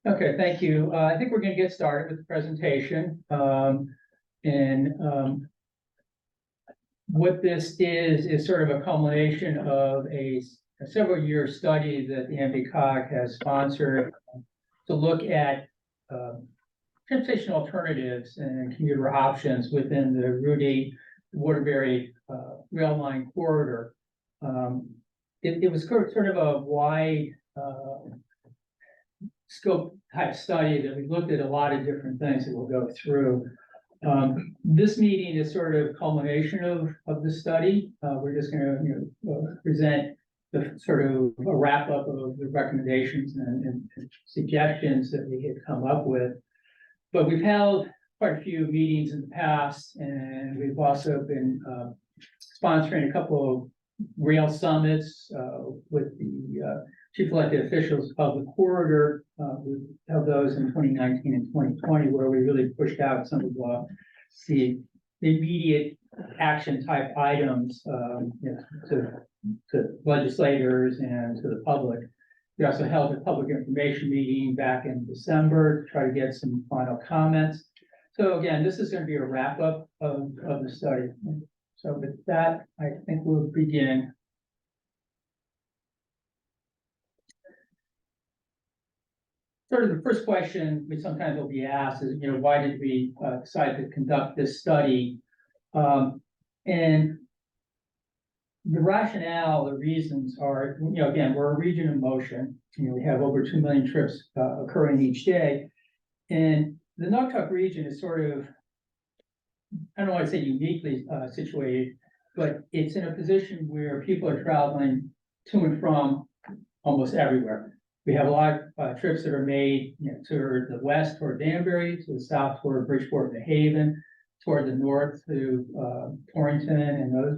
Okay, thank you. I think we're going to get started with the presentation. What this is sort of a culmination of a several-year study that the NvCog has sponsored to look at transportation alternatives and commuter options within the Route 8 Waterbury rail line corridor. It was sort of a wide scope type study that we looked at a lot of different things that we'll go through. This meeting is sort of culmination of the study. We're just going to present the sort of a wrap up of the recommendations and suggestions that we had come up with. But we've held quite a few meetings in the past, and we've also been sponsoring a couple of rail summits with the chief elected officials of the corridor. We held those in 2019 and 2020, where we really pushed out some of the immediate action type items to legislators and to the public. We also held a public information meeting back in December to try to get some final comments. So again, this is going to be a wrap up of the study. So with that, I think we'll begin. Sort of the first question we sometimes will be asked is, why did we decide to conduct this study? And the rationale, the reasons are, again, we're a region in motion. We have over 2 million trips occurring each day. And the Naugatuck region is sort of, I don't want to say uniquely situated, but it's in a position where people are traveling to and from almost everywhere. We have a lot of trips that are made to the west toward Danbury, to the south toward Bridgeport, New Haven, toward the north to Torrington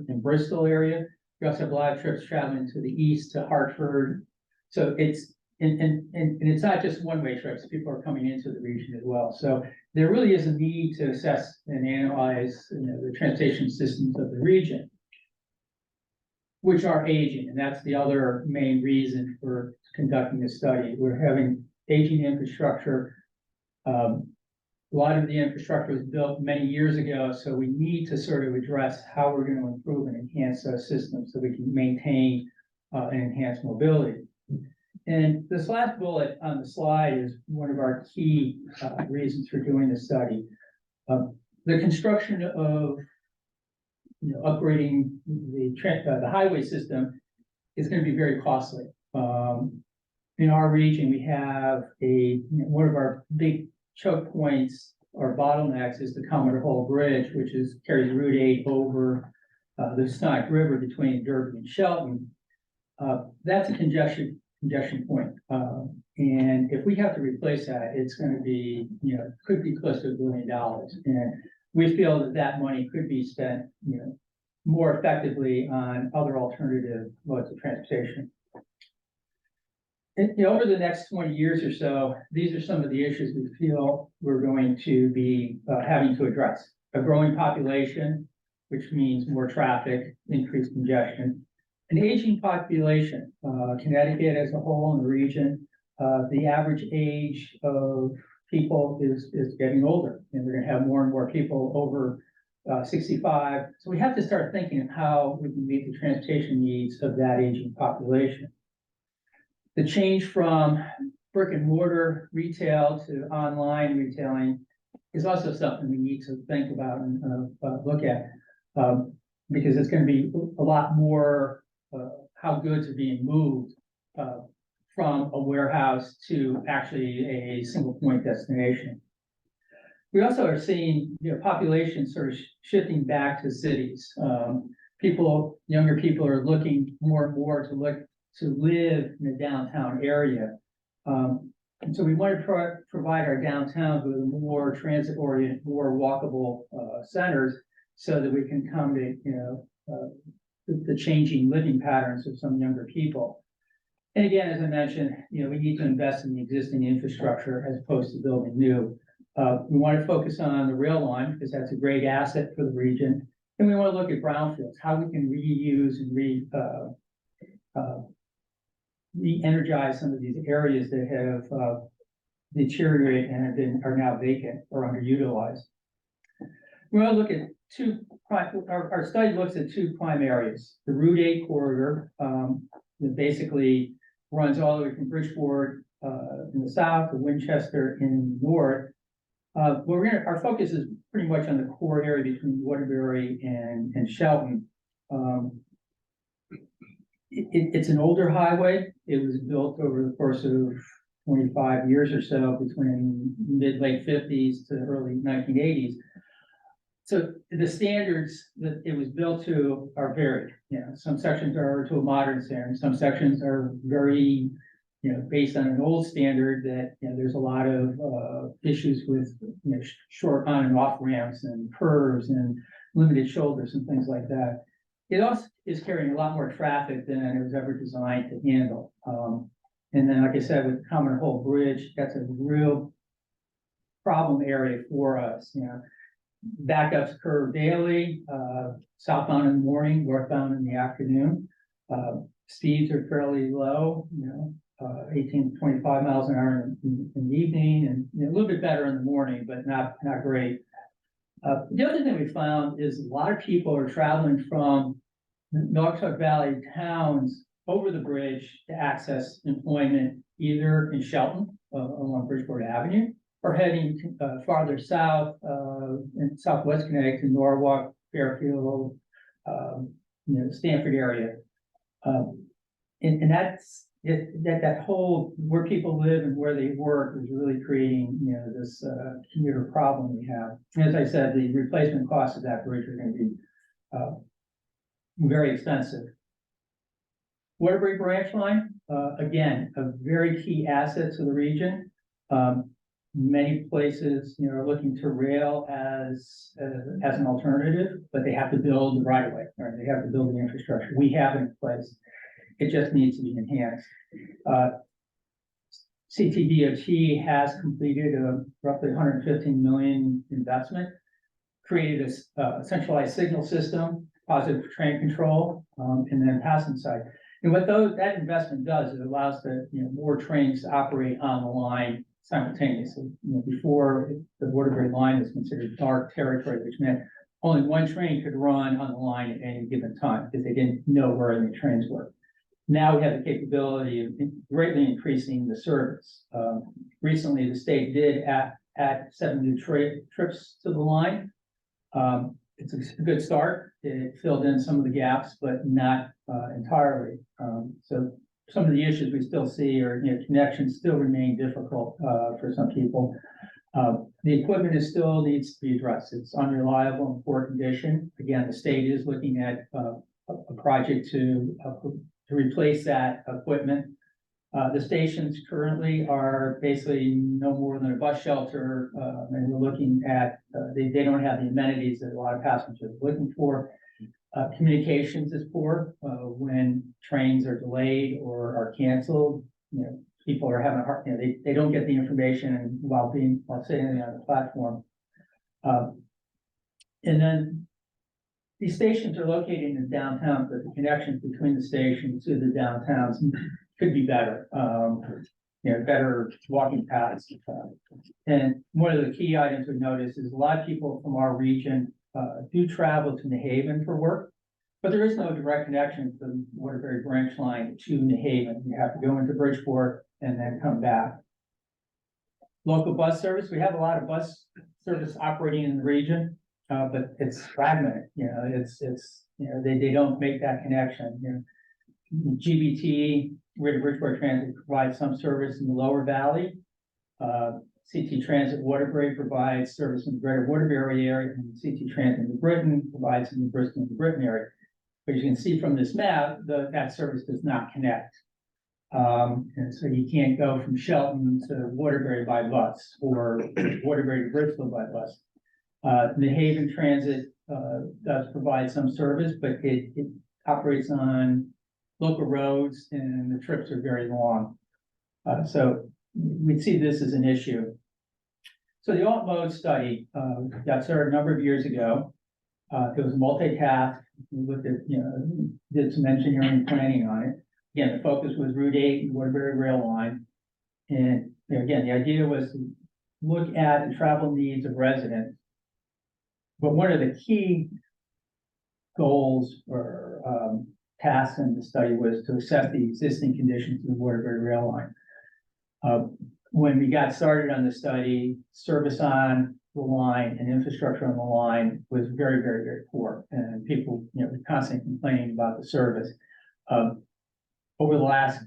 and Bristol area. We also have a lot of trips traveling to the east to Hartford. So it's and it's not just one-way trips. People are coming into the region as well. So there really is a need to assess and analyze the transportation systems of the region, which are aging, and that's the other main reason for conducting this study. We're having aging infrastructure. A lot of the infrastructure was built many years ago, so we need to sort of address how we're going to improve and enhance those systems so we can maintain and enhance mobility. And this last bullet on the slide is one of our key reasons for doing this study. The construction of upgrading the highway system is going to be very costly. In our region, we have one of our big choke points or bottlenecks is the Commodore Hall Bridge, which carries Route 8 over the Snot River between Derby and Shelton. That's a congestion point. And if we have to replace that, it's going to be, could be close to $1 billion. And we feel that money could be spent, more effectively on other alternative modes of transportation. And, over the next 20 years or so, these are some of the issues we feel we're going to be having to address. A growing population, which means more traffic, increased congestion. An aging population. Connecticut as a whole in the region, the average age of people is getting older, and we're going to have more and more people over 65. So we have to start thinking of how we can meet the transportation needs of that aging population. The change from brick and mortar retail to online retailing is also something we need to think about and look at, because it's going to be a lot more how goods are being moved from a warehouse to actually a single point destination. We also are seeing population sort of shifting back to cities. Younger people are looking more and more to live in the downtown area. And so we want to provide our downtowns with more transit-oriented, more walkable centers so that we can come to the changing living patterns of some younger people. And again, as I mentioned, we need to invest in the existing infrastructure as opposed to building new. We want to focus on the rail line because that's a great asset for the region. And we want to look at brownfields, how we can reuse and re-energize some of these areas that have deteriorated and are now vacant or underutilized. We're going to look at our study looks at two prime areas. The Route 8 corridor that basically runs all the way from Bridgeport in the south to Winchester in the north. Our focus is pretty much on the core area between Waterbury and Shelton. It's an older highway. It was built over the course of 25 years or so, between mid-late 50s to early 1980s. So the standards that it was built to are varied. Some sections are to a modern standard, some sections are very, based on an old standard that, there's a lot of issues with, short on and off ramps and curves and limited shoulders and things like that. It also is carrying a lot more traffic than it was ever designed to handle. And then, like I said, with Common Hole Bridge, that's a real problem area for us. Backups occur daily, southbound in the morning, northbound in the afternoon. Speeds are fairly low, 18 to 25 miles an hour in the evening, and a little bit better in the morning, but not great. The other thing we found is a lot of people are traveling from Naugatuck+Valley towns over the bridge to access employment, either in Shelton along Bridgeport Avenue, or heading farther south in southwest Connecticut to Norwalk, Fairfield, Stanford area. And that's that whole where people live and where they work is really creating this commuter problem we have. As I said, the replacement costs of that bridge are going to be very expensive. Waterbury branch line, again, a very key asset to the region. Many places, are looking to rail as an alternative, but they have to build the right of way, or they have to build the infrastructure. We have it in place. It just needs to be enhanced. CTDOT has completed a roughly $115 million investment, created a centralized signal system, positive train control, and then passing side. And what that investment does, it allows the more trains to operate on the line simultaneously. Before, the Waterbury line was considered dark territory, which meant only one train could run on the line at any given time because they didn't know where the trains were. Now we have the capability of greatly increasing the service. Recently, the state did add 7 new trips to the line. It's a good start. It filled in some of the gaps, but not entirely. So some of the issues we still see are, connections still remain difficult for some people. The equipment still needs to be addressed. It's unreliable and poor condition. Again, the state is looking at a project to replace that equipment. The stations currently are basically no more than a bus shelter, and we're looking at, they don't have the amenities that a lot of passengers are looking for. Communications is poor. When trains are delayed or are canceled, people are having a hard, they don't get the information while sitting on the platform. And then these stations are located in the downtown, but the connections between the station to the downtowns could be better. Better walking paths. And one of the key items we noticed is a lot of people from our region do travel to New Haven for work, but there is no direct connection from Waterbury branch line to New Haven. You have to go into Bridgeport and then come back. Local bus service, we have a lot of bus service operating in the region, but it's fragmented. They don't make that connection. GBT, Greater Bridgeport Transit, provides some service in the lower valley. CT Transit Waterbury provides service in the Greater Waterbury area, and CT Transit New Britain provides in the Bristol and New Britain area. But you can see from this map, that service does not connect. And so you can't go from Shelton to Waterbury by bus, or Waterbury to Bristol by bus. New Haven Transit does provide some service, but it operates on local roads and the trips are very long. So we'd see this as an issue. So the alt mode study got started a number of years ago. It was multi-task. We looked at, did some engineering planning on it. Again, the focus was Route 8 and Waterbury Rail Line. And again, the idea was to look at the travel needs of residents. But one of the key goals or tasks in the study was to assess the existing conditions of the Waterbury rail line. When we got started on the study, service on the line and infrastructure on the line was very, very, very poor, and people, were constantly complaining about the service. Over the last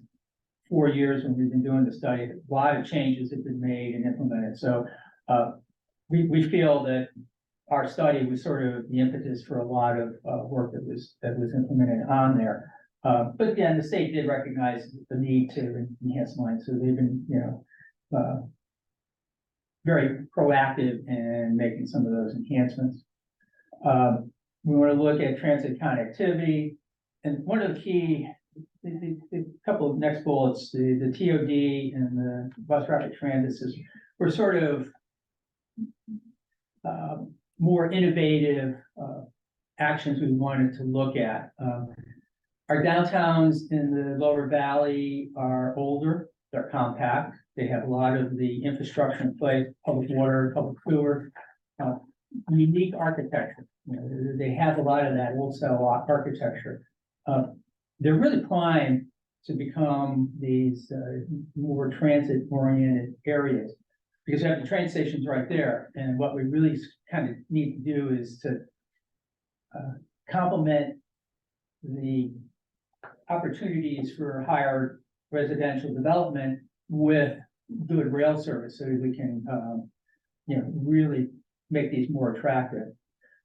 4 years, when we've been doing the study, a lot of changes have been made and implemented. So we feel that our study was sort of the impetus for a lot of work that was implemented on there. But again, the state did recognize the need to enhance lines, so they've been, very proactive in making some of those enhancements. We want to look at transit connectivity, and one of the key, the couple of next bullets, the TOD and the bus rapid transit system were sort of more innovative actions we wanted to look at. Our downtowns in the lower valley are older, they're compact, they have a lot of the infrastructure in place, public water, public sewer, unique architecture. They have a lot of that old style architecture. They're really primed to become these more transit oriented areas, because we have the train stations right there. And what we really kind of need to do is to complement the opportunities for higher residential development with good rail service, so that we can, really make these more attractive.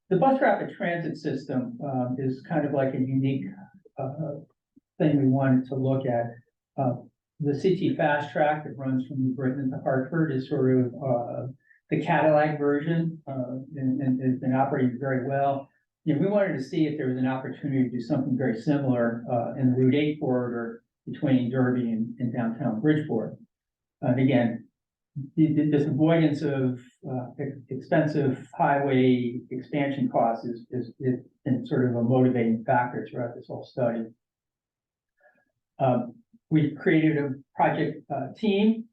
The bus rapid transit system is kind of like a unique thing we wanted to look at. The CT Fast Track that runs from New Britain to Hartford is sort of the Cadillac version, and has been operating very well. We wanted to see if there was an opportunity to do something very similar in the Route 8 corridor between Derby and downtown Bridgeport. And again, this avoidance of expensive highway expansion costs is been sort of a motivating factor throughout this whole study. We've created a project team.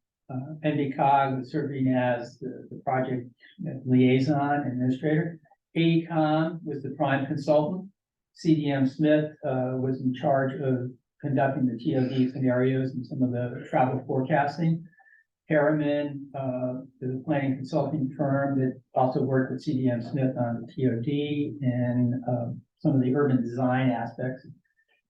nvcog was serving as the project liaison administrator. AECOM was the prime consultant. CDM Smith was in charge of conducting the TOD scenarios and some of the travel forecasting. Harriman, the planning consulting firm that also worked with CDM Smith on the TOD and some of the urban design aspects.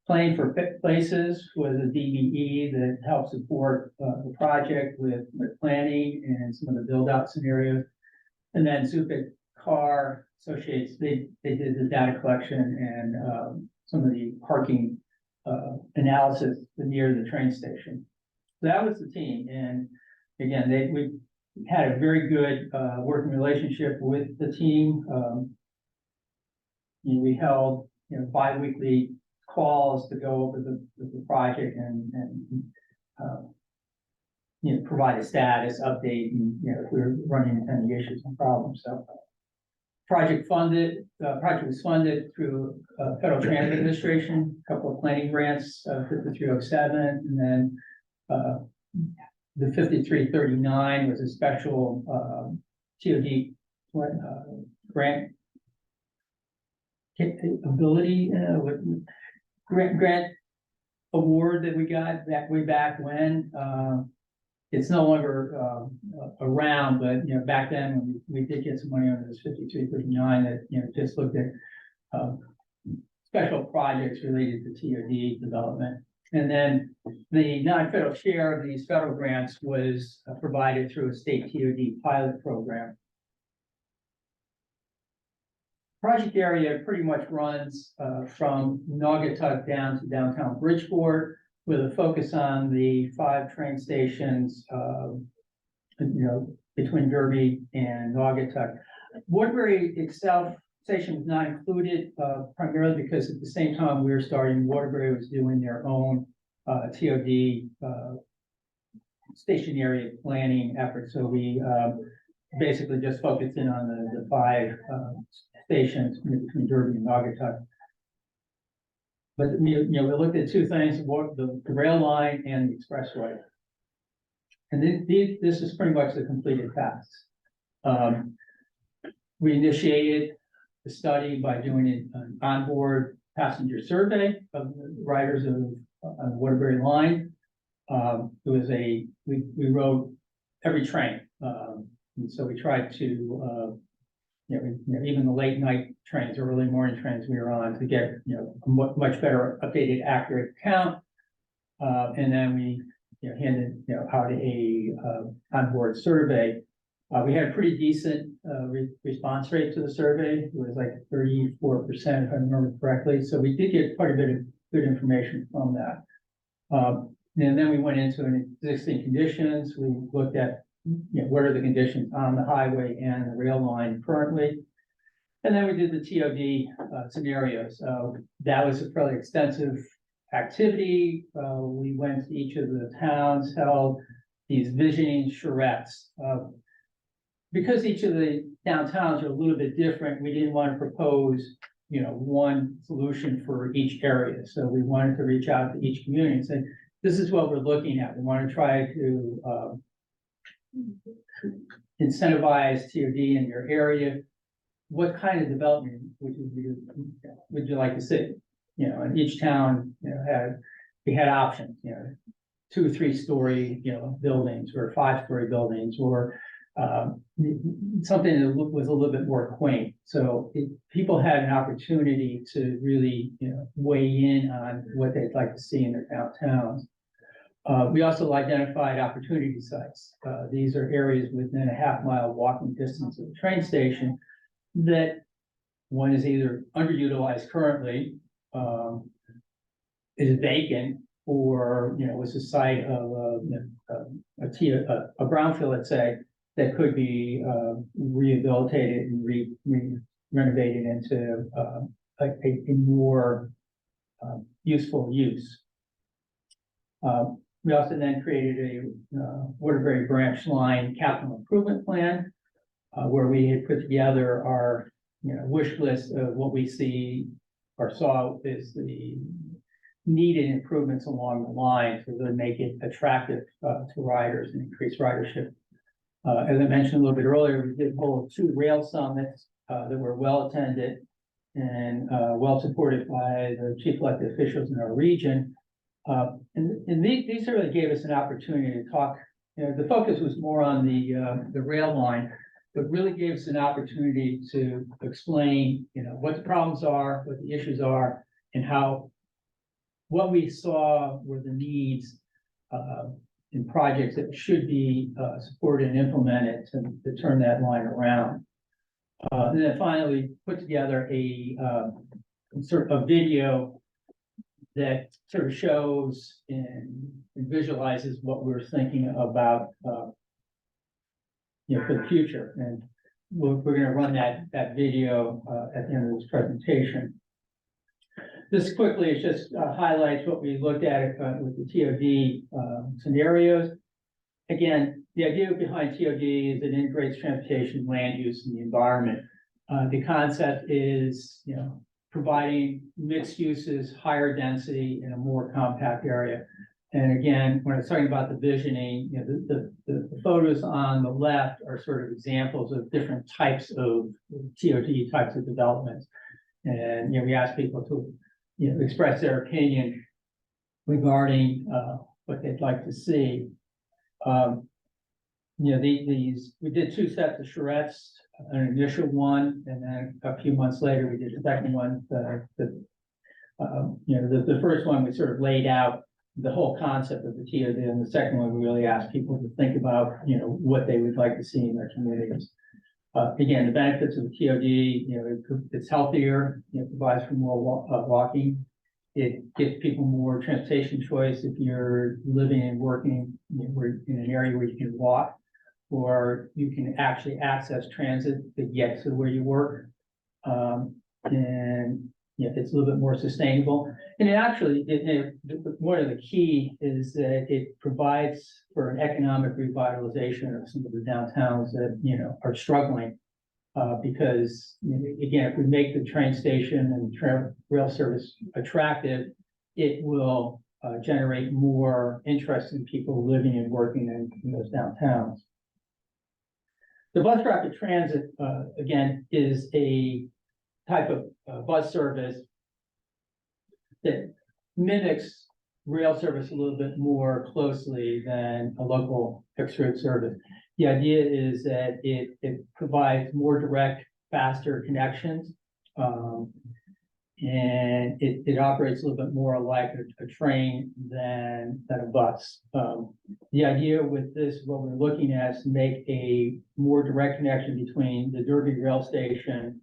Planning for Places was a DBE that helped support the project with planning and some of the build out scenarios. And then Zupik Car Associates, they did the data collection and some of the parking analysis near the train station. So that was the team. And again, we had a very good working relationship with the team. We held bi-weekly calls to go over the project and provide a status update, and if we were running into any issues and problems. So project was funded through Federal Transit Administration, a couple of planning grants, 5307, and then the 5339 was a special TOD grant ability grant award that we got that way back when. It's no longer around, but back then when we did get some money under this 5339 that just looked at special projects related to TOD development. And then the non-federal share of these federal grants was provided through a state TOD pilot program. Project area pretty much runs from Naugatuck down to downtown Bridgeport, with a focus on the 5 train stations, between Derby and Naugatuck. Waterbury itself station was not included primarily because at the same time we were starting, Waterbury was doing their own TOD station area planning efforts. So we basically just focused in on the 5 stations between Derby and Naugatuck. But we looked at 2 things: the rail line and the expressway. And this is pretty much the completed tasks. We initiated the study by doing an onboard passenger survey of the riders on the Waterbury line. We rode every train, and so we tried to, even the late night trains, or early morning trains we were on, to get, a much better updated, accurate count. And then we, handed, out a onboard survey. We had a pretty decent response rate to the survey. It was like 34%, if I remember correctly. So we did get quite a bit of good information from that. And then we went into an existing conditions. We looked at, what are the conditions on the highway and the rail line currently. And then we did the TOD scenarios. That was a fairly extensive activity. We went to each of the towns, held these visioning charrettes. Because each of the downtowns are a little bit different, we didn't want to propose, one solution for each area. So we wanted to reach out to each community and say, this is what we're looking at. We want to try to incentivize TOD in your area. What kind of development would you like to see? And each town, we had options, 2 or 3 story, buildings, or 5-story buildings, or something that was a little bit more quaint. So people had an opportunity to really, weigh in on what they'd like to see in their downtowns. We also identified opportunity sites. These are areas within a half-mile walking distance of the train station that one is either underutilized currently, is vacant, or was the site of a brownfield, let's say, that could be rehabilitated and renovated into a more useful use. We also then created a Waterbury branch line capital improvement plan, where we had put together our wish list of what we see or saw is the needed improvements along the line to really make it attractive to riders and increase ridership. As I mentioned a little bit earlier, we did hold 2 rail summits that were well attended and well supported by the chief elected officials in our region. And these really gave us an opportunity to talk. The focus was more on the rail line, but really gave us an opportunity to explain, what the problems are, what the issues are, and how what we saw were the needs in projects that should be supported and implemented to turn that line around. And then finally put together a sort of a video that sort of shows and visualizes what we're thinking about, for the future. And we're going to run that video at the end of this presentation. This quickly is just highlights what we looked at with the TOD scenarios. Again, the idea behind TOD is it integrates transportation, land use, and the environment. The concept is, providing mixed uses, higher density in a more compact area. And again, when I was talking about the visioning, the photos on the left are sort of examples of different types of TOD types of developments. And, we ask people to, express their opinion regarding what they'd like to see. We did 2 sets of charrettes, an initial one, and then a few months later, we did the second one. The first one, we sort of laid out the whole concept of the TOD, and the second one, we really asked people to think about, what they would like to see in their communities. Again, the benefits of the TOD, it's healthier, provides for more walking. It gives people more transportation choice if you're living and working in an area where you can walk, or you can actually access transit to get to where you work. And it's a little bit more sustainable. And it actually, one of the key is that it provides for an economic revitalization of some of the downtowns that, are struggling. Because, again, if we make the train station and rail service attractive, it will generate more interest in people living and working in those downtowns. The bus rapid transit, again, is a type of bus service that mimics rail service a little bit more closely than a local fixed route service. The idea is that it provides more direct, faster connections. And it operates a little bit more like a train than a bus. The idea with this, what we're looking at, is to make a more direct connection between the Derby rail station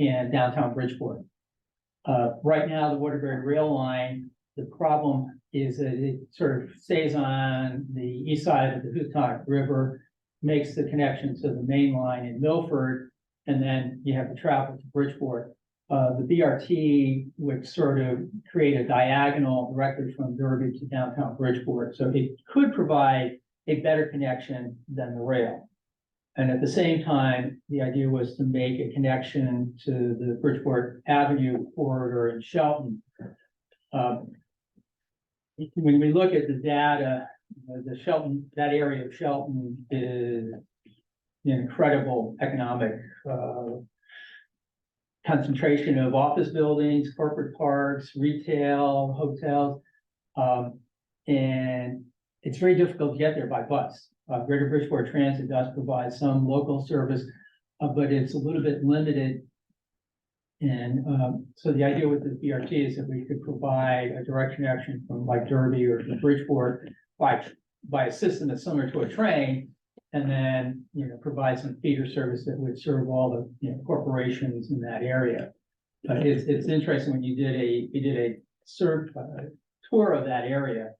and downtown Bridgeport. Right now, the Waterbury rail line, the problem is that it sort of stays on the east side of the Naugatuck River, makes the connection to the main line in Milford, and then you have to travel to Bridgeport. The BRT would sort of create a diagonal directly from Derby to downtown Bridgeport. So it could provide a better connection than the rail. And at the same time, the idea was to make a connection to the Bridgeport Avenue corridor in Shelton. When we look at the data, the Shelton, that area of Shelton is an incredible economic concentration of office buildings, corporate parks, retail, hotels, and it's very difficult to get there by bus. Greater Bridgeport Transit does provide some local service, but it's a little bit limited. And so the idea with the BRT is that we could provide a direct connection from like Derby or Bridgeport by a system that's similar to a train, and then, provide some feeder service that would serve all the, corporations in that area. It's interesting when we did a tour of that area,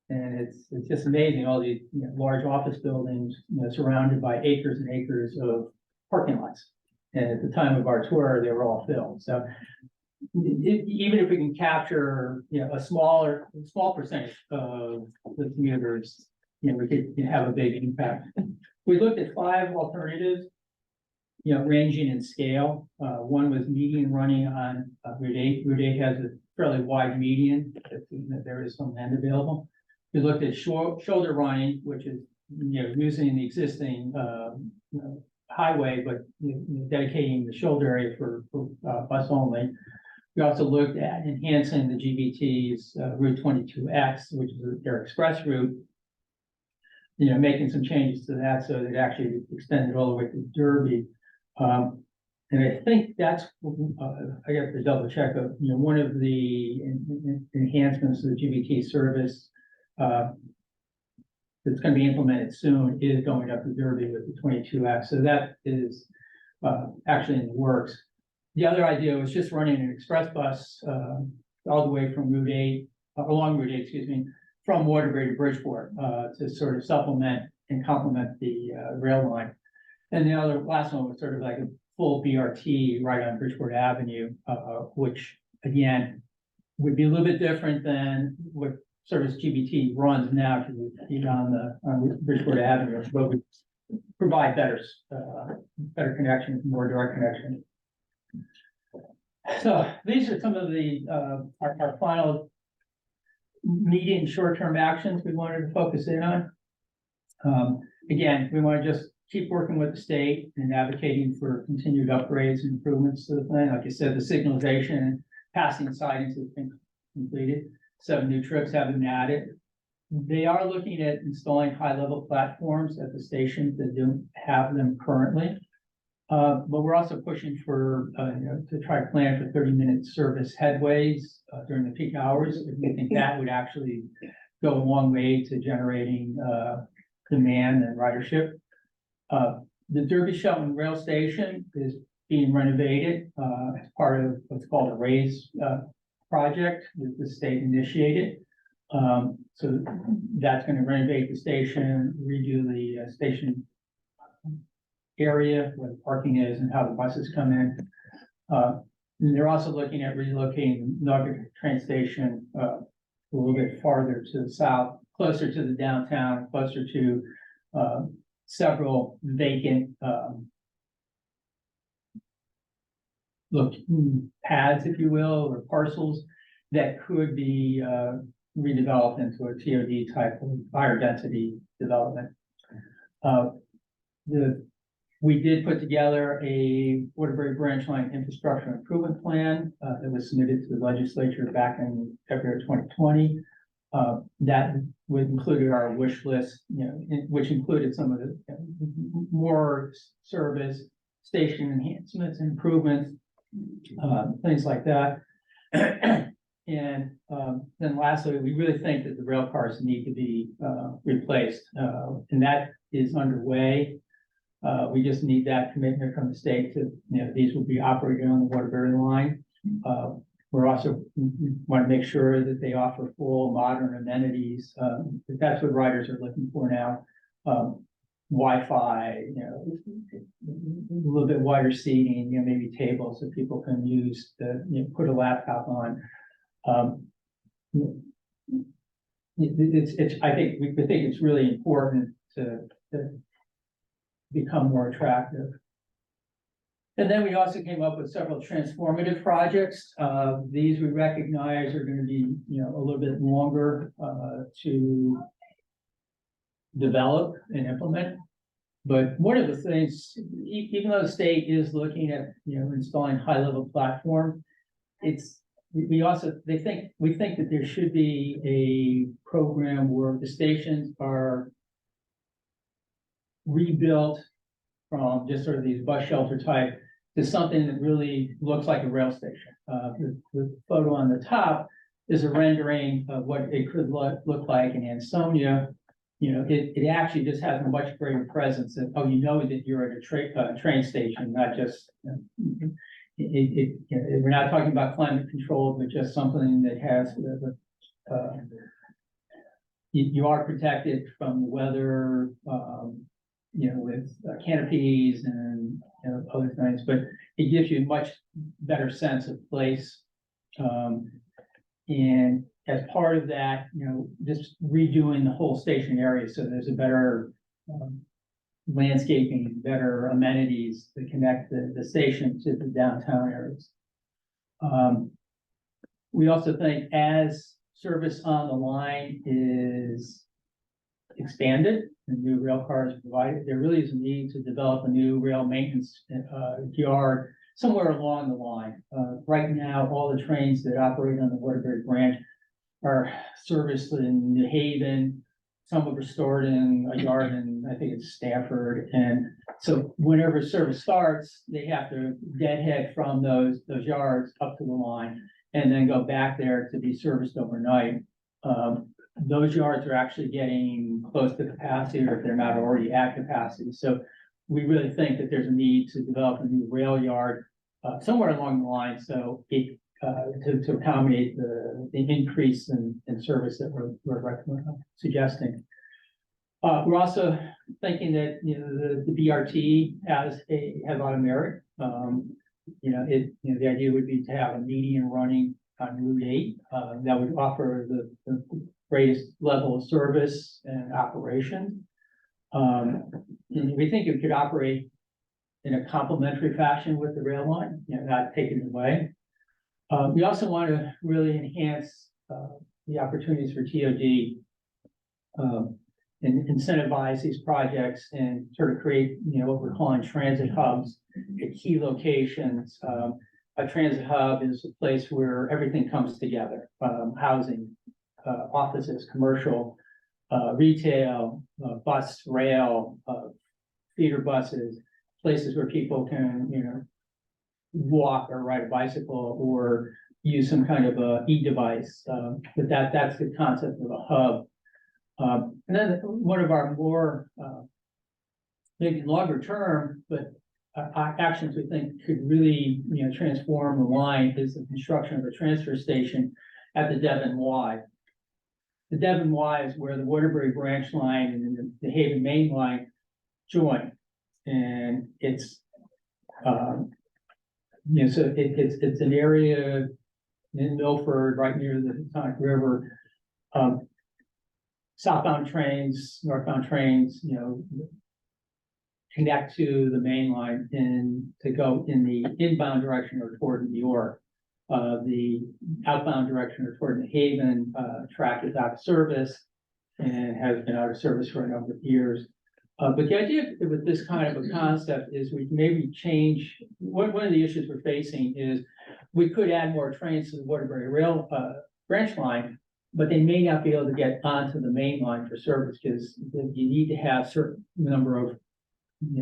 and it's just amazing, all these large office buildings, surrounded by acres and acres of parking lots. And at the time of our tour, they were all filled. So even if we can capture, a small percentage of the commuters, we could have a big impact. We looked at 5 alternatives, ranging in scale. One was median running on Route 8. Route 8 has a fairly wide median, that there is some land available. We looked at shoulder running, which is, using the existing highway, but dedicating the shoulder area for bus only. We also looked at enhancing the GBT's Route 22X, which is their express route, making some changes to that so that it actually extended all the way to Derby. And I think that's, I got to double check, one of the enhancements to the GBT service that's going to be implemented soon is going up to Derby with the 22X. So that is actually in the works. The other idea was just running an express bus all the way from Route 8, along Route 8, excuse me, from Waterbury to Bridgeport to sort of supplement and complement the rail line. And the last one was sort of like a full BRT right on Bridgeport Avenue, which again would be a little bit different than what service GBT runs now on Bridgeport Avenue, but we provide better connections, more direct connections. So these are some of the our final medium short-term actions we wanted to focus in on. Again, we want to just keep working with the state and advocating for continued upgrades and improvements to the plan. Like I said, the signalization and passing sidings has been completed. 7 new trips have been added. They are looking at installing high-level platforms at the stations that don't have them currently. But we're also pushing for, to try to plan for 30-minute service headways during the peak hours. We think that would actually go a long way to generating demand and ridership. The Derby Shelton Rail Station is being renovated as part of what's called a RAISE project that the state initiated. So that's going to renovate the station, redo the station area where the parking is and how the buses come in. And they're also looking at relocating Naugatuck train station a little bit farther to the south, closer to the downtown, closer to several vacant pads, if you will, or parcels that could be redeveloped into a TOD type of higher density development. We did put together a Waterbury branch line infrastructure improvement plan that was submitted to the legislature back in February 2020. That would include our wish list, which included some of the more service station enhancements, improvements, things like that. And then lastly, we really think that the rail cars need to be replaced, and that is underway. We just need that commitment from the state to, these will be operated on the Waterbury line. We're also want to make sure that they offer full modern amenities. That's what riders are looking for now. Wi-Fi, a little bit wider seating, maybe tables that people can use to put a laptop on. I think we think it's really important to become more attractive. And then we also came up with several transformative projects. These we recognize are going to be, a little bit longer to develop and implement. But one of the things, even though the state is looking at, installing high-level platform, we think that there should be a program where the stations are rebuilt from just sort of these bus shelter type to something that really looks like a rail station. The photo on the top is a rendering of what it could look like in Ansonia. It actually just has a much greater presence that, that you're at a train station, not just, we're not talking about climate control, but just something that has, you are protected from the weather, with canopies and other things, but it gives you a much better sense of place. And as part of that, just redoing the whole station area so there's a better landscaping, better amenities to connect the station to the downtown areas. We also think as service on the line is expanded and new rail cars provided, there really is a need to develop a new rail maintenance yard somewhere along the line. Right now, all the trains that operate on the Waterbury branch are serviced in New Haven. Some are stored in a yard in, I think it's Stafford. And so whenever service starts, they have to deadhead from those yards up to the line and then go back there to be serviced overnight. Those yards are actually getting close to capacity, or if they're not already at capacity. So we really think that there's a need to develop a new rail yard somewhere along the line, so it to accommodate the increase in service that we're suggesting. We're also thinking that the BRT has a lot of merit. The idea would be to have a median running on Route 8 that would offer the greatest level of service and operation. And we think it could operate in a complementary fashion with the rail line, not taking it away. We also want to really enhance the opportunities for TOD and incentivize these projects and sort of create, what we're calling transit hubs at key locations. A transit hub is a place where everything comes together, housing, offices, commercial, retail, bus, rail, feeder buses, places where people can, walk or ride a bicycle or use some kind of a e-device. But that's the concept of a hub. And then one of our more maybe longer term, but actions we think could really transform the line is the construction of a transfer station at the Devon Y. The Devon Y is where the Waterbury branch line and the Haven main line join, and it's so it's an area in Milford, right near the Naugatuck River. Southbound trains, northbound trains, connect to the main line and to go in the inbound direction or toward New York. The outbound direction toward the Haven track is out of service and has been out of service for a number of years. But the idea with this kind of a concept is we maybe change, one of the issues we're facing is we could add more trains to the Waterbury Rail branch line, but they may not be able to get onto the main line for service because you need to have a certain number of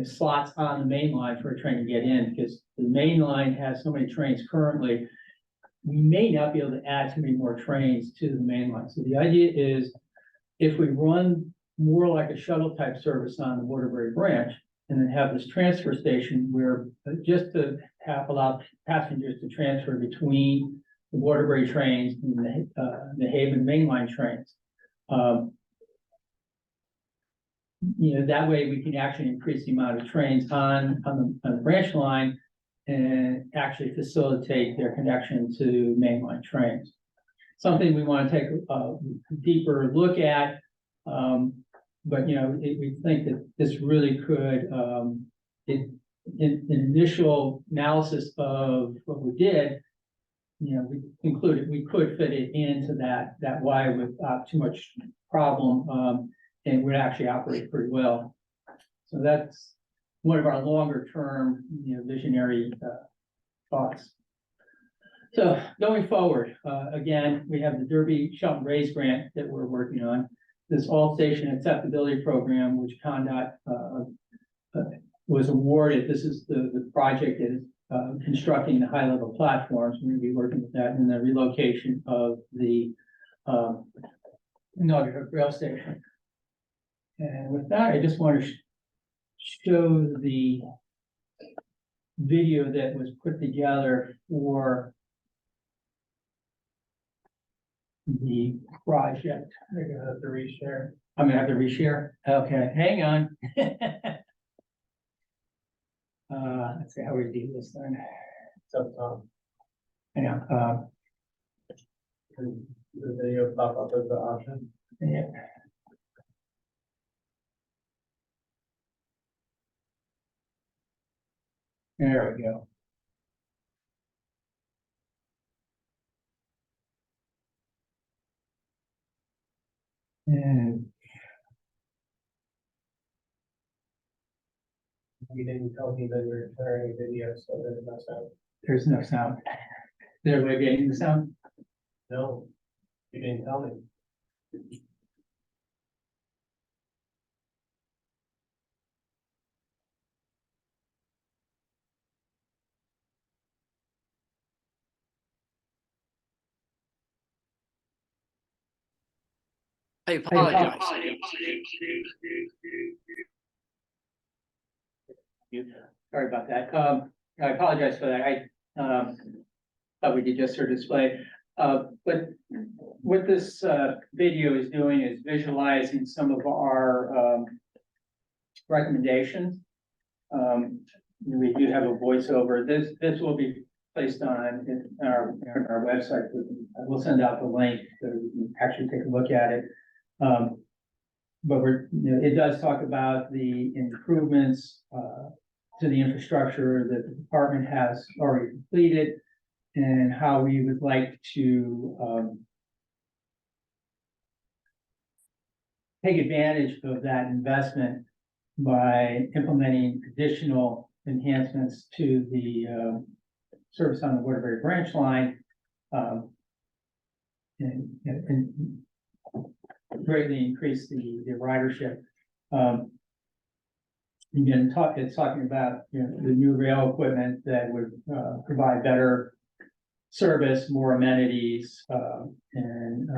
slots on the main line for a train to get in, because the main line has so many trains currently. We may not be able to add too many more trains to the main line. So the idea is if we run more like a shuttle type service on the Waterbury branch and then have this transfer station where just to allow passengers to transfer between the Waterbury trains and the Haven mainline trains. That way we can actually increase the amount of trains on the branch line and actually facilitate their connection to mainline trains. Something we want to take a deeper look at, but we think that this really could, in initial analysis of what we did, we concluded we could fit it into that Y without too much problem, and would actually operate pretty well. So that's one of our longer term, visionary thoughts. So going forward, again, we have the Derby Shelton Raise grant that we're working on. This all station acceptability program, which CONDOT was awarded. This is the project that is constructing the high level platforms. We're going to be working with that in the relocation of the Naugatuck rail station. And with that, I just want to show the video that was put together for the project. I'm gonna have to reshare. I'm gonna have to reshare. Okay, hang on. Let's see how we do this then. So, hang on. The video pop up as the option. Yeah. There we go. And you didn't tell me that you're sharing a video, so there's no sound. There's no sound. Is there a way of getting the sound? No, you didn't tell me. I apologize. Sorry about that. I apologize for that. I thought we did just sort of display. But what this video is doing is visualizing some of our recommendations. We do have a voiceover. This will be placed on our website. We'll send out the link so you can actually take a look at it. But it does talk about the improvements to the infrastructure that the department has already completed and how we would like to take advantage of that investment by implementing additional enhancements to the service on the Waterbury branch line and greatly increase the ridership. Again, it's talking about the new rail equipment that would provide better service, more amenities, and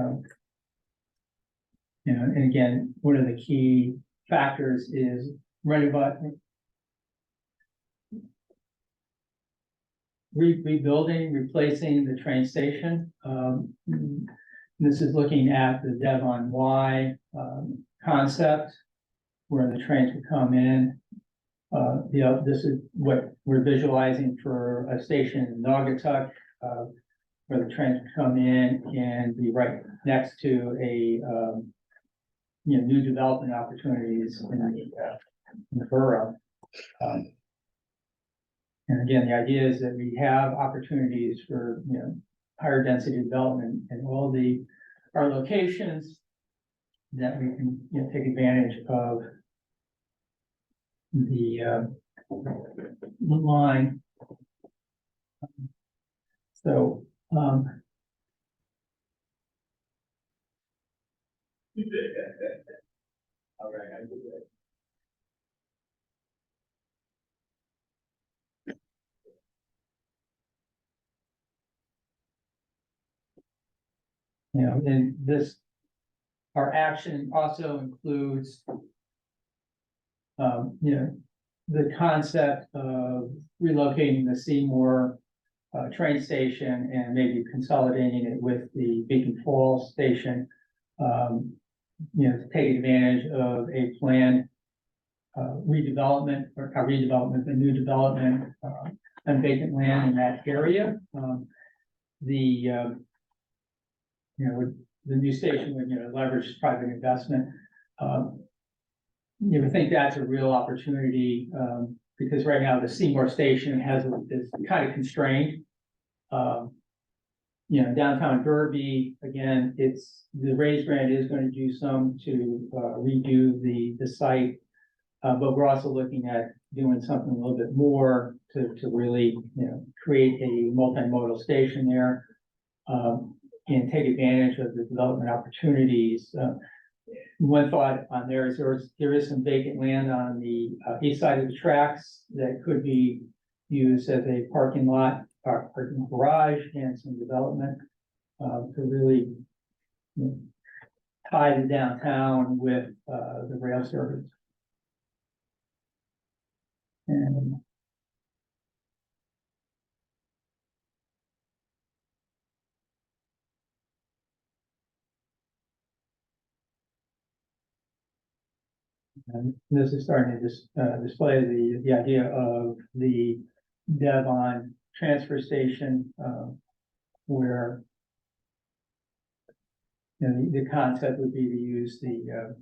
again, one of the key factors is rebuilding, replacing the train station. This is looking at the Devon Y concept, where the trains would come in. This is what we're visualizing for a station in Naugatuck, where the trains would come in and be right next to a new development opportunities in the borough. And again, the idea is that we have opportunities for, higher density development in all our locations that we can, take advantage of the line. So, all right, I do that. And our action also includes, the concept of relocating the Seymour train station and maybe consolidating it with the Beacon Falls station, to take advantage of a planned redevelopment or redevelopment, the new development on vacant land in that area. The new station would, leverage private investment. We think that's a real opportunity, because right now the Seymour station is kind of constrained. Downtown Derby, again, the raised grant is going to do some to redo the site. But we're also looking at doing something a little bit more to really, create a multimodal station there. And take advantage of the development opportunities. One thought on there is there is some vacant land on the east side of the tracks that could be used as a parking lot, or parking garage, and some development to really, tie the downtown with the rail service. And this is starting to display the idea of the Devon transfer station, where the concept would be to use the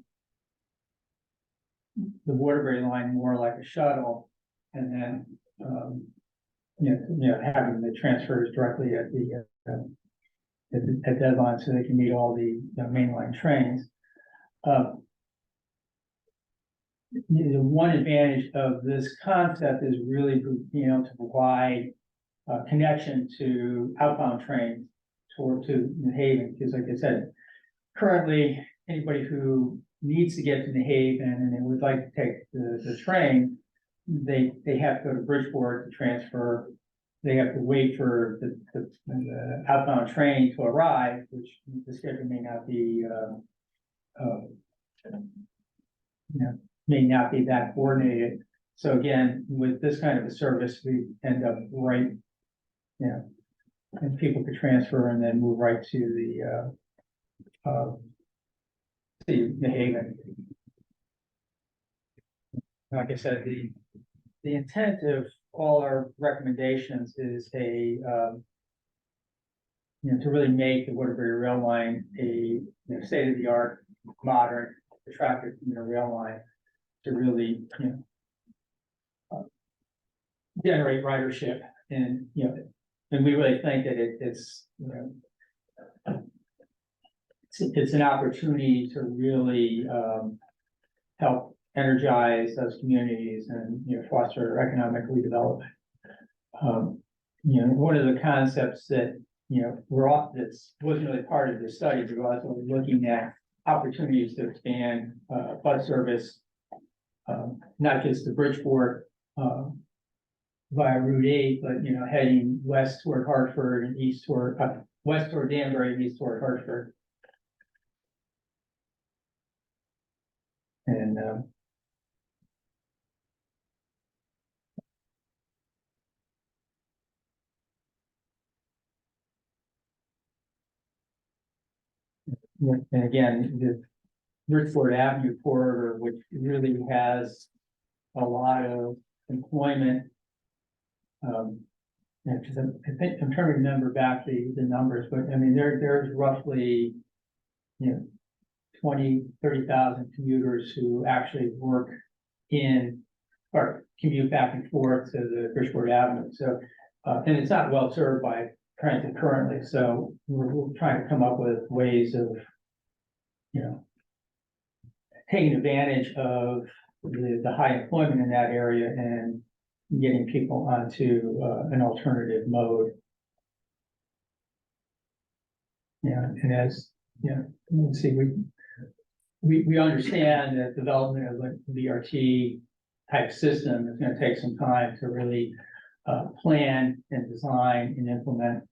Waterbury line more like a shuttle, and then having the transfers directly at Devon, so they can meet all the mainline trains. The one advantage of this concept is really being able to provide connection to outbound trains to New Haven, because like I said, currently anybody who needs to get to New Haven and they would like to take the train, they have to go to Bridgeport to transfer. They have to wait for the outbound train to arrive, which the schedule may not be, may not be that coordinated. So again, with this kind of a service, we end up right, and people could transfer and then move right to New Haven. Like I said, the intent of all our recommendations is to really make the Waterbury rail line a state-of-the-art, modern, attractive rail line to really generate ridership, and and we really think that it's an opportunity to really help energize those communities and foster economic redevelopment. One of the concepts that that wasn't really part of the study, but we're also looking at opportunities to expand bus service, not just to Bridgeport via Route 8, but heading west toward Hartford and east toward west toward Danbury and east toward Hartford. And and again, the Bridgeport Avenue corridor, which really has a lot of employment. Because I think I'm trying to remember back the numbers, but I mean there's roughly 20,000-30,000 commuters who actually work in or commute back and forth to the Bridgeport Avenue. So, and it's not well served by transit currently. So we're trying to come up with ways of, you know, taking advantage of the high employment in that area and getting people onto an alternative mode. Yeah, and as, yeah, let's see, we understand that development of a BRT type system is going to take some time to really plan and design and implement.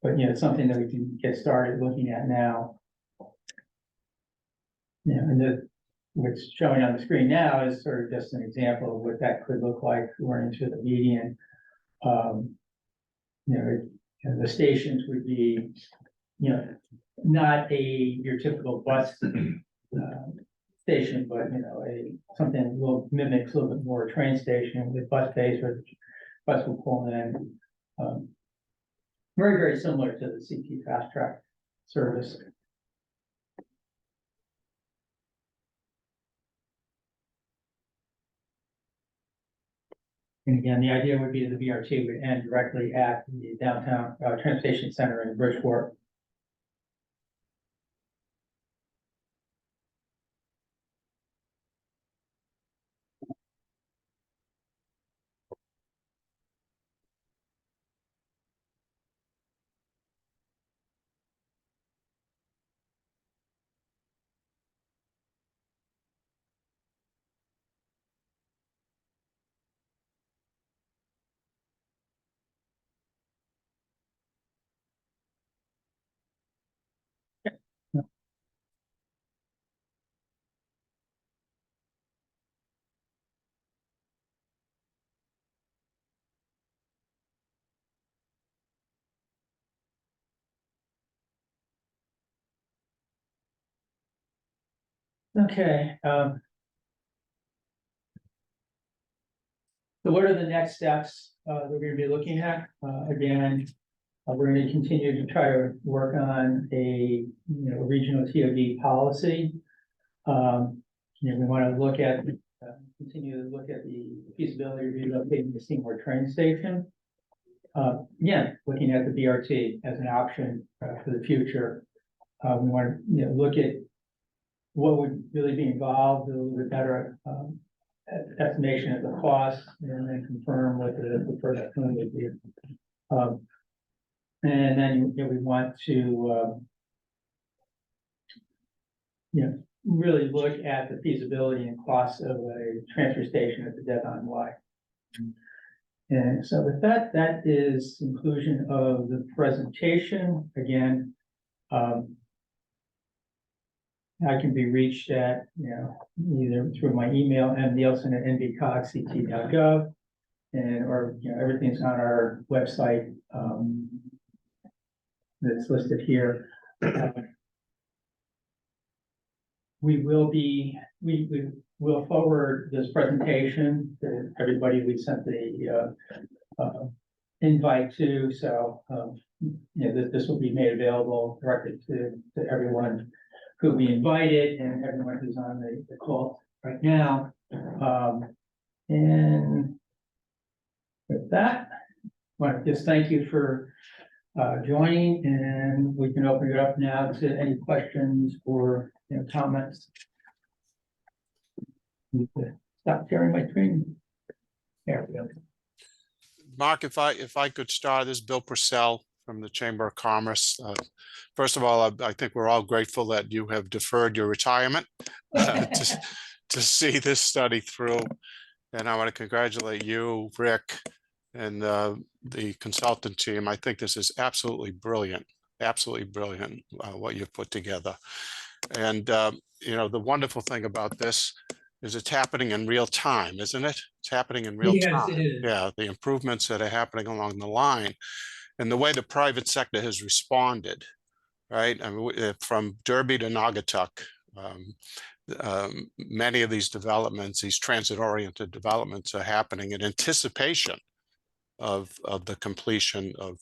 But, you know, it's something that we can get started looking at now. Yeah, and what's showing on the screen now is sort of just an example of what that could look like running through the median. You know, the stations would be, you know, not your typical bus station, but, you know, something a little mimics a little bit more a train station with bus bays where the bus will pull in. Very, very similar to the CT fast track service. And again, the idea would be the BRT would end directly at the downtown transportation center in Bridgeport. Okay. So what are the next steps that we're going to be looking at? Again, we're going to continue to try to work on a regional TOD policy. You know, we want to look at continue to look at the feasibility of relocating the Seymour train station. Again, looking at the BRT as an option for the future. We want to look at what would really be involved, a little bit better estimation of the cost, and then confirm what the preferred alternative would be. And then we want to really look at the feasibility and costs of a transfer station at the Devon Y. And so with that, that is conclusion of the presentation. Again, I can be reached at, either through my email, nvcogct.gov, or everything's on our website that's listed here. We will forward this presentation to everybody we sent the invite to. So this will be made available directly to everyone who we invited and everyone who's on the call right now. And with that, I want to just thank you for joining, and we can open it up now to any questions or comments. Stop sharing my screen. There we go. Mark, if I could start, this is Bill Purcell from the Chamber of Commerce. First of all, I think we're all grateful that you have deferred your retirement to see this study through. And I want to congratulate you, Rick, and the consultant team. I think this is absolutely brilliant what you've put together. And the wonderful thing about this is it's happening in real time, isn't it? It's happening in real time. Yes, it is. Yeah, the improvements that are happening along the line and the way the private sector has responded, right? I mean, from Derby to Naugatuck, many of these developments, these transit-oriented developments, are happening in anticipation of the completion of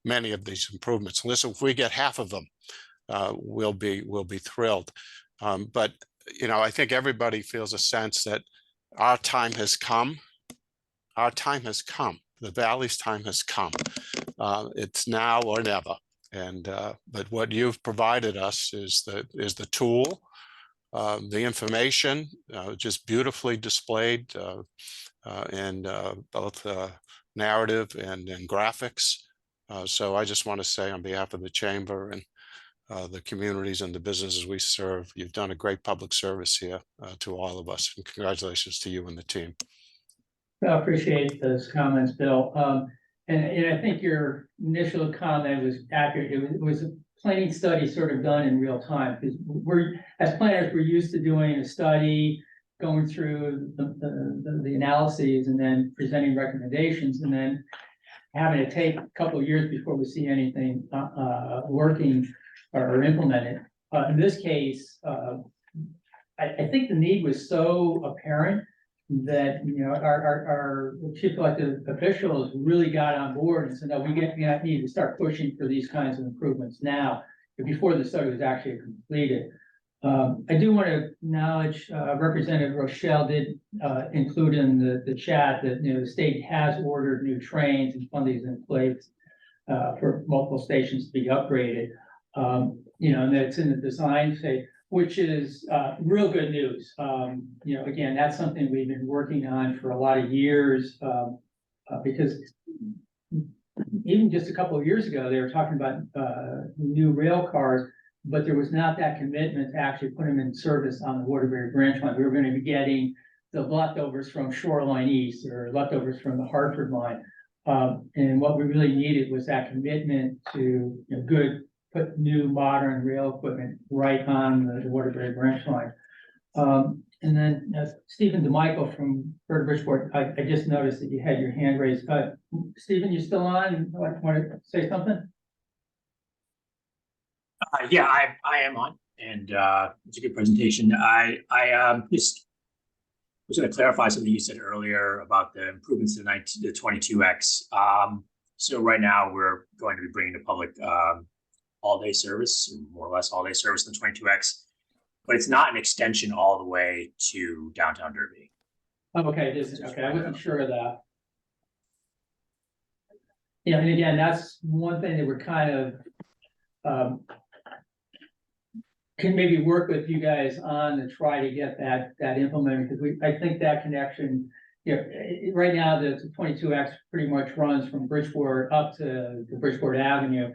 many of these improvements. Listen, if we get half of them, we'll be thrilled. But I think everybody feels a sense that our time has come. Our time has come. The Valley's time has come. It's now or never. And but what you've provided us is the tool, the information, just beautifully displayed in both narrative and graphics. So I just want to say on behalf of the chamber and the communities and the businesses we serve, you've done a great public service here to all of us. And congratulations to you and the team. I appreciate those comments, Bill. And I think your initial comment was accurate. It was a planning study sort of done in real time, because as planners, we're used to doing a study, going through the analyses and then presenting recommendations, and then having to take a couple of years before we see anything working or implemented. In this case, I think the need was so apparent that, you know, our chief elected officials really got on board and said, no, we need to start pushing for these kinds of improvements now, before the study was actually completed. I do want to acknowledge Representative Rochelle did include in the chat that, you know, the state has ordered new trains and funding is in place for multiple stations to be upgraded. You know, and that's in the design phase, which is real good news. You know, again, that's something we've been working on for a lot of years, because even just a couple of years ago, they were talking about new rail cars, but there was not that commitment to actually put them in service on the Waterbury branch line. We were going to be getting the leftovers from Shoreline East or leftovers from the Hartford line. And what we really needed was that commitment to, you know, put new modern rail equipment right on the Waterbury branch line. And then Stephen DeMichael from Bird Bridgeport, I just noticed that you had your hand raised. Stephen, you still on? Want to say something? Yeah, I am on, and it's a good presentation. I just was going to clarify something you said earlier about the improvements to the 22X. So right now we're going to be bringing to public all-day service, more or less all-day service in the 22X, but it's not an extension all the way to downtown Derby. Oh, okay, okay. I wasn't sure of that. Yeah, and again, that's one thing that we're kind of can maybe work with you guys on to try to get that implemented, because I think that connection, you know, right now the 22X pretty much runs from Bridgeport up to Bridgeport Avenue.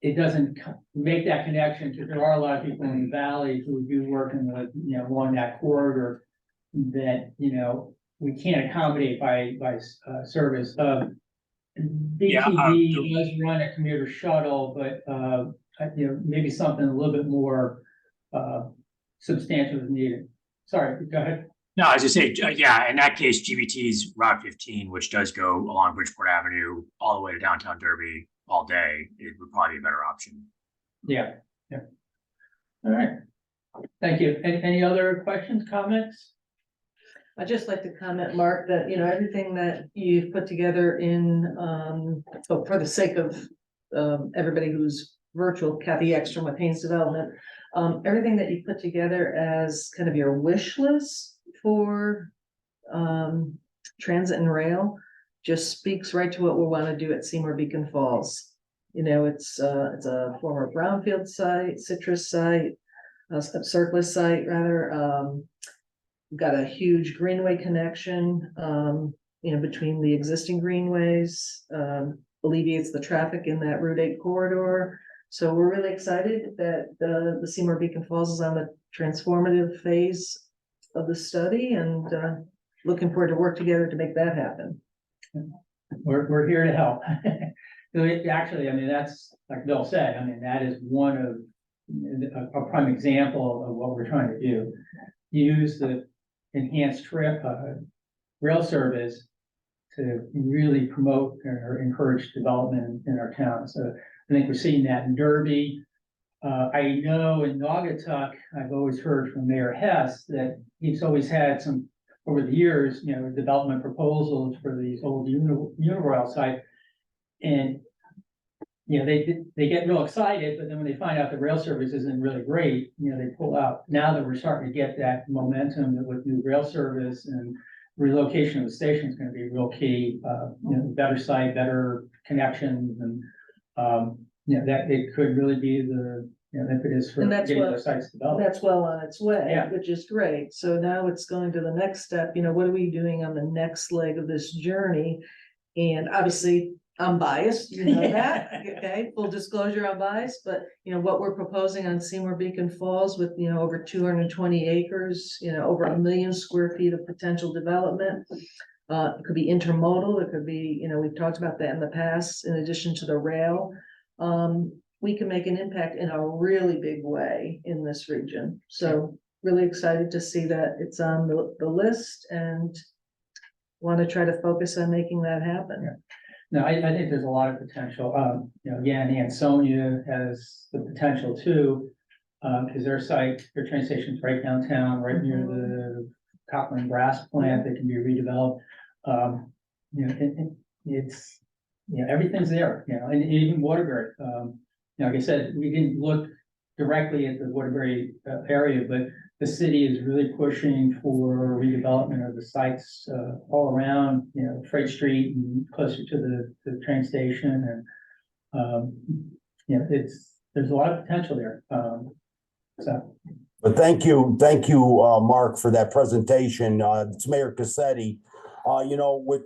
It doesn't make that connection, because there are a lot of people in the valley who do work in the, you know, along that corridor that, you know, we can't accommodate by service. BTD does run a commuter shuttle, but you know, maybe something a little bit more substantial is needed. Sorry, go ahead. No, I was just saying, yeah, in that case, GBT's Route 15, which does go along Bridgeport Avenue all the way to downtown Derby all day, it would probably be a better option. Yeah, yeah. All right. Thank you. Any other questions, comments? I'd just like to comment, Mark, that, you know, everything that you've put together in, so for the sake of everybody who's virtual, Kathy Ekstrom with Haynes Development, everything that you put together as kind of your wish list for transit and rail just speaks right to what we want to do at Seymour Beacon Falls. You know, it's a former brownfield site, citrus site, a surplus site rather. We've got a huge greenway connection, you know, between the existing greenways, alleviates the traffic in that Route 8 corridor. So we're really excited that the Seymour Beacon Falls is on the transformative phase of the study, and looking forward to work together to make that happen. We're here to help. Actually, I mean, that's like Bill said, I mean, that is one of a prime example of what we're trying to do. Use the enhanced rail service to really promote or encourage development in our town. So I think we're seeing that in Derby. I know in Naugatuck, I've always heard from Mayor Hess that he's always had some, over the years, you know, development proposals for these old Uniroyal sites. And they get real excited, but then when they find out the rail service isn't really great, they pull out. Now that we're starting to get that momentum with new rail service and relocation of the station is gonna be real key, better site, better connections and, that it could really be the, impetus for And that's getting what- those sites developed. That's well on its way, Yeah. which is great. So now it's going to the next step, what are we doing on the next leg of this journey? And obviously, I'm biased, you know that, okay, full disclosure, I'm biased, but what we're proposing on Seymour Beacon Falls with, over 220 acres, over 1 million square feet of potential development. It could be intermodal, it could be, we've talked about that in the past, in addition to the rail. We can make an impact in a really big way in this region. So really excited to see that it's on the list and want to try to focus on making that happen. Yeah. No, I think there's a lot of potential. Again, Ansonia has the potential too, because their train station's right downtown, right near the copper and brass plant that can be redeveloped. It's, everything's there, and even Waterbury. Like I said, we didn't look directly at the Waterbury area, but the city is really pushing for redevelopment of the sites all around, Freight Street and closer to the train station. And, there's a lot of potential there. But thank you, Mark, for that presentation. It's Mayor Cassetti. With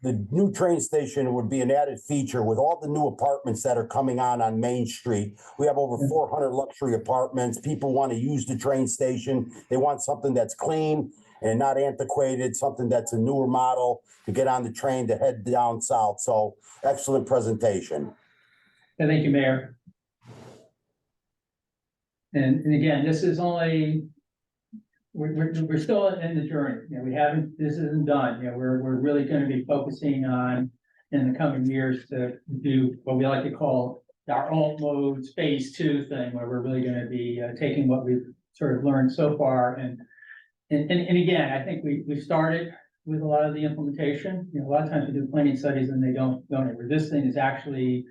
the new train station would be an added feature with all the new apartments that are coming on Main Street. We have over 400 luxury apartments. People want to use the train station. They want something that's clean and not antiquated, something that's a newer model to get on the train to head down south. So excellent presentation. Thank you, Mayor. And again, this is only, we're still in the journey. This isn't done. We're really going to be focusing on in the coming years to do what we like to call our alt modes phase 2 thing, where we're really going to be taking what we've sort of learned so far. And again, I think we started with a lot of the implementation. A lot of times we do planning studies and they don't ever. This thing is actually,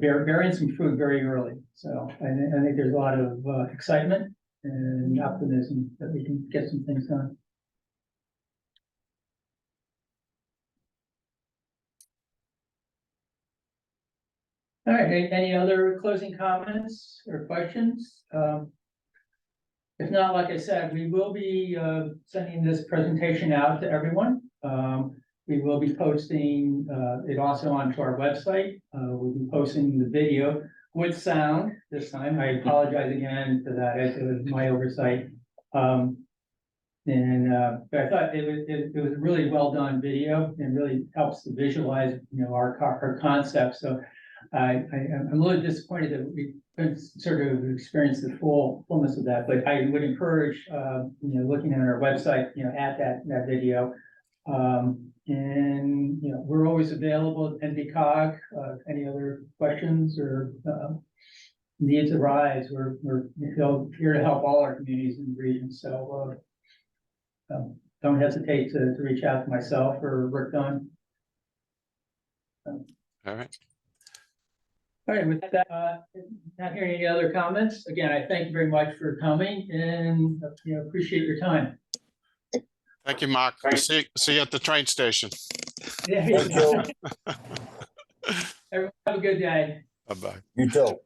bearing some fruit very early. So I think there's a lot of excitement and optimism that we can get some things done. All right, any other closing comments or questions? If not, like I said, we will be sending this presentation out to everyone. We will be posting it also onto our website. We'll be posting the video with sound this time. I apologize again for that. It was my oversight. But I thought it was a really well done video and really helps to visualize, our concept. So I'm a little disappointed that we couldn't sort of experience the fullness of that. But I would encourage, looking at our website, at that video. We're always available at NVCog. Any other questions or needs arise, we're here to help all our communities in the region. So don't hesitate to reach out to myself or Rick Dunn. All right. All right, with that, not hearing any other comments. Again, I thank you very much for coming and appreciate your time. Thank you, Mark. See you at the train station. Yeah, Thank you. everyone have a good day. Bye-bye. You too.